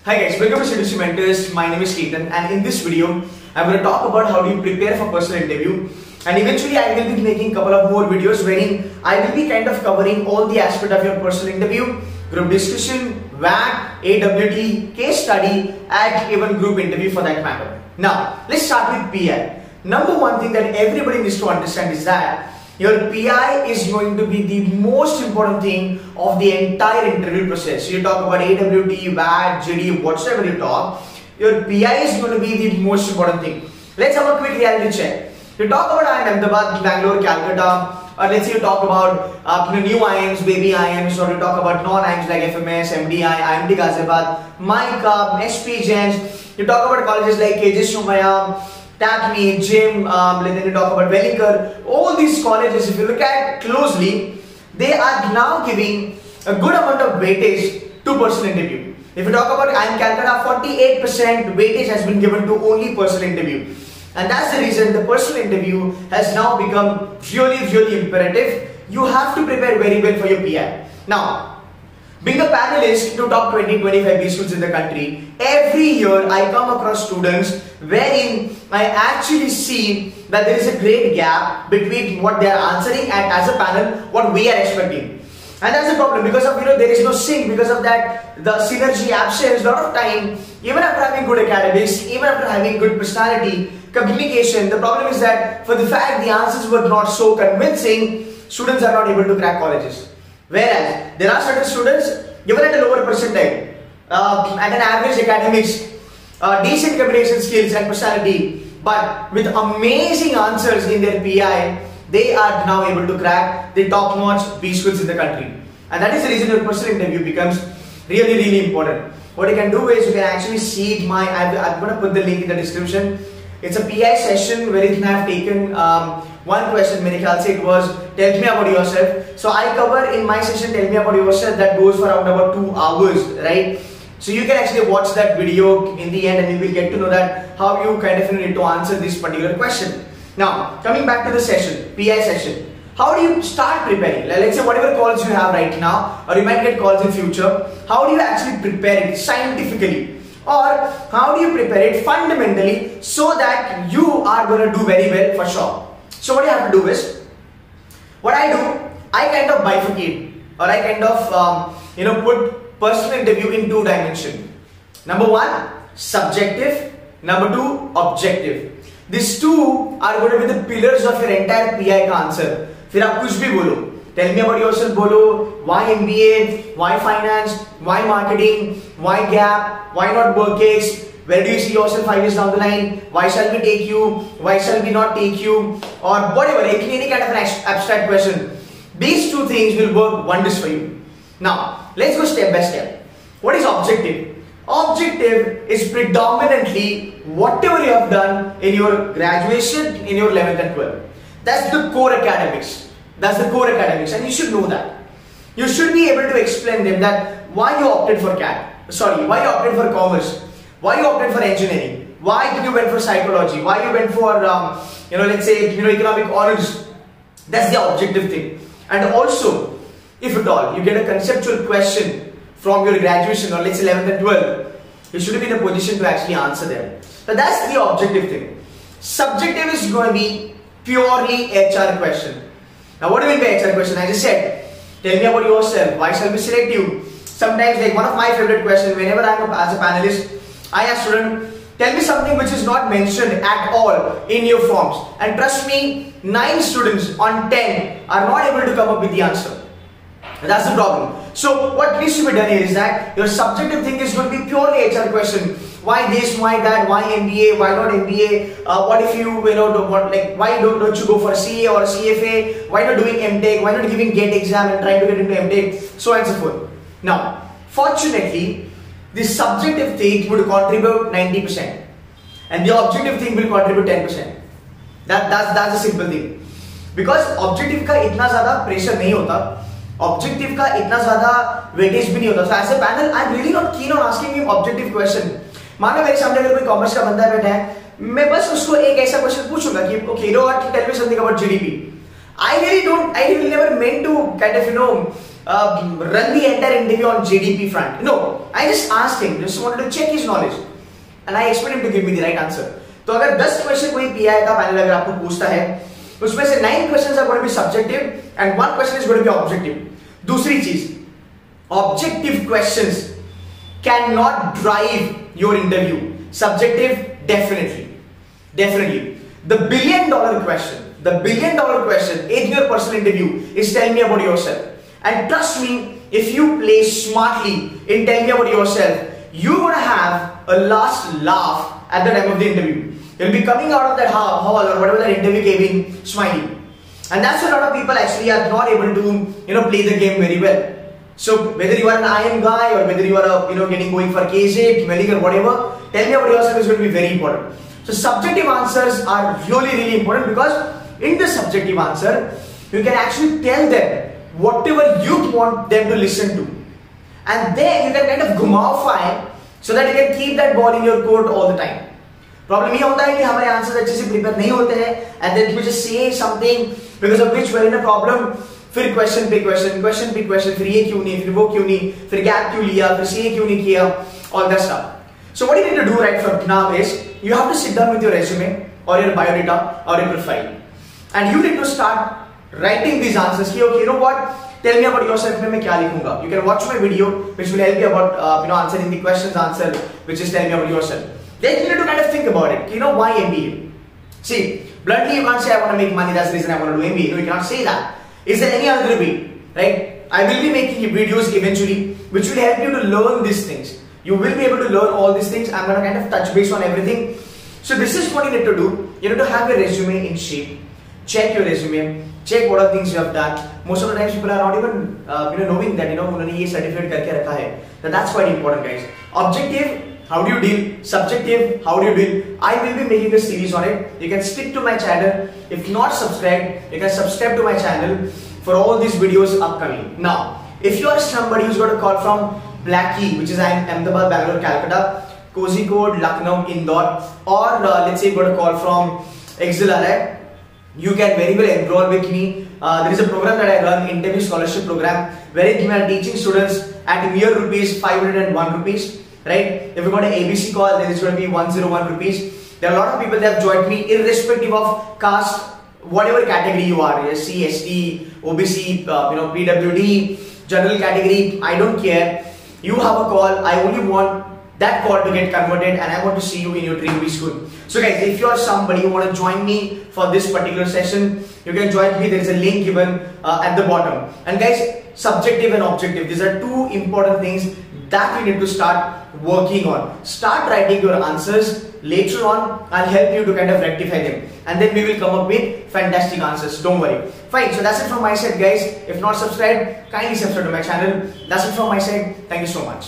Hi guys, welcome to Syllabus Mentors. My name is Ketan, and in this video, I'm going to talk about how do you prepare for personal interview. And eventually, I will be making a couple of more videos wherein I will be kind of covering all the aspects of your personal interview, group discussion, WAT, AWT, case study, and even group interview for that matter. Now, let's start with PI. Number one thing that everybody needs to understand is that your PI is going to be the most important thing of the entire interview process. So you talk about AWT, WAT, GD, whatsoever you talk, your PI is going to be the most important thing. Let's have a quick reality check. You talk about IIM Ahmedabad, Bangalore, Calcutta, or let's say you talk about new IIMs, baby IIMs, or you talk about non-IIMs like FMS, MDI, IMD Ghaziabad, MICA, SP Gens. You talk about colleges like KJ Shumaya, TAPME, JIM, then you talk about Wellinger. All these colleges, if you look at closely, they are now giving a good amount of weightage to personal interview. If you talk about IIM Calcutta, 48% weightage has been given to only personal interview. And that's the reason the personal interview has now become really imperative. You have to prepare very well for your PI. Now, being a panelist to top 20-25 B schools in the country, every year I come across students wherein I actually see that there is a great gap between what they are answering and as a panel, what we are expecting. And that's the problem because of, there is no sync, because of that, the synergy absence, a lot of time, even after having good academics, even after having good personality, communication, the problem is that for the fact the answers were not so convincing, students are not able to crack colleges. Whereas there are certain students, given at a lower percentile, at an average academics, decent communication skills and personality, but with amazing answers in their PI, they are now able to crack the top-notch B schools in the country. And that is the reason your personal interview becomes really important. What you can do is you can actually see I'm going to put the link in the description. It's a PI session wherein I have taken one question, it was tell me about yourself. So I cover in my session tell me about yourself, that goes for around about 2 hours, right? So you can actually watch that video in the end and you will get to know that how you kind of need to answer this particular question. Now, coming back to the session, PI session. How do you start preparing? Let's say whatever calls you have right now, or you might get calls in future, how do you actually prepare it scientifically? Or how do you prepare it fundamentally so that you are going to do very well for sure? So what you have to do is, what I do, I kind of bifurcate, or I kind of put personal interview in 2 dimensions. Number 1, subjective. Number 2, objective. These 2 are going to be the pillars of your entire PI का answer. फिर आप कुछ भी बोलो, tell me about yourself बोलो, why MBA, why finance, why marketing, why gap, why not work case, where do you see yourself 5 years down the line, why shall we take you, why shall we not take you, or whatever, any kind of an abstract question. These 2 things will work wonders for you. Now, let's go step by step. What is objective? Objective is predominantly whatever you have done in your graduation, in your 11th and 12th. That's the core academics. That's the core academics, and you should know that. You should be able to explain them that why you opted for why you opted for commerce, why you opted for engineering, why did you went for psychology, why you went for let's say economic honors. That's the objective thing. And also, if at all you get a conceptual question from your graduation, or let's say 11th and 12th, you should be in a position to actually answer them. So that's the objective thing. Subjective is going to be purely HR question. Now what do you mean by HR question? I just said, tell me about yourself, why shall we select you? Sometimes, like one of my favorite questions, whenever I'm as a panelist, I ask student, tell me something which is not mentioned at all in your forms. And trust me, 9 students on 10 are not able to come up with the answer. That's the problem. So what needs to be done here is that your subjective thing is going to be purely HR question. Why this, why that, why MBA, why not MBA, what if you, why don't you go for a CA or a CFA, why not doing MTech, why not giving GATE exam and trying to get into MTech, so on and so forth. Now, fortunately, the subjective thing would contribute 90% and the objective thing will contribute 10%. That's a simple thing. Because objective का इतना ज़्यादा pressure नहीं होता, objective का इतना ज़्यादा weightage भी नहीं होता. So as a panel, I'm really not keen on asking him objective question. मान लो मेरे सामने अगर कोई कॉमर्स का बंदा बैठा है, मैं बस उसको एक ऐसा क्वेश्चन पूछूंगा कि okay, tell me something about GDP. I really never meant to kind of, run the entire interview on GDP front. No, I just asked him, just wanted to check his knowledge. And I expect him to give me the right answer. So अगर 10 question कोई PI का panel अगर आपको पूछता है, उसमें से 9 questions are going to be subjective and 1 question is going to be objective. दूसरी चीज, objective questions cannot drive your interview. Subjective, definitely. The $1 billion question in your personal interview is telling me about yourself. And trust me, if you play smartly in telling me about yourself, you're gonna have a last laugh at the time of the interview. You'll be coming out of that hall or whatever that interview came in smiling. And that's why a lot of people actually are not able to play the game very well. So whether you are an IIM guy or whether you are going for KZ, medical, whatever, tell me about yourself is going to be very important. So subjective answers are really important, because in the subjective answer, you can actually tell them whatever you want them to listen to. And then you can kind of gumafy so that you can keep that ball in your court all the time. Problem ये होता है कि हमारे answers अच्छे से prepare नहीं होते हैं, and then we just say something because of which we're in a problem. फिर क्वेश्चन पे क्वेश्चन, फिर ये क्यों नहीं, फिर वो क्यों नहीं, फिर गैप क्यों लिया, फिर ये क्यों नहीं किया, all that stuff. So what you need to do right from now is you have to sit down with your resume or your biodata or your profile, and you need to start writing these answers. Okay, you know what? Tell me about yourself. मैं क्या लिखूंगा? You can watch my video, which will help you about answering the questions answer, which is telling me about yourself. Then you need to kind of think about it. Why MBA? See, bluntly you can't say I want to make money. That's the reason I want to do MBA. No, you cannot say that. Is there any other way? Right? I will be making videos eventually, which will help you to learn these things. You will be able to learn all these things. I'm going to kind of touch base on everything. So this is what you need to do. You need to have your resume in shape. Check your resume. Check what are things you have done. Most of the times people are not even knowing that उन्होंने ये certificate करके रखा है. So that's quite important, guys. Objective, how do you deal? Subjective, how do you deal? I will be making a series on it. You can stick to my channel. If not subscribed, you can subscribe to my channel for all these videos upcoming. Now, if you are somebody who's got a call from Blackie, which is Ahmedabad, Bangalore, Calcutta, Kozhikode, Lucknow, Indore, or let's say you got a call from Exhilarate, you can very well enroll with me. There is a program that I run, interview scholarship program, wherein we are teaching students at mere rupees 501 rupees. Right? If you got an ABC call, then it's going to be 101 rupees. There are a lot of people that have joined me, irrespective of caste, whatever category you are, SC, ST, OBC, PWD, general category, I don't care. You have a call, I only want that call to get converted, and I want to see you in your dream be school. So guys, if you are somebody who want to join me for this particular session, you can join me. There is a link given at the bottom. And guys, subjective and objective, these are two important things that you need to start working on. Start writing your answers. Later on, I'll help you to kind of rectify them, and then we will come up with fantastic answers. Don't worry. Fine. So that's it from my side, guys. If not subscribed, kindly subscribe to my channel. That's it from my side. Thank you so much.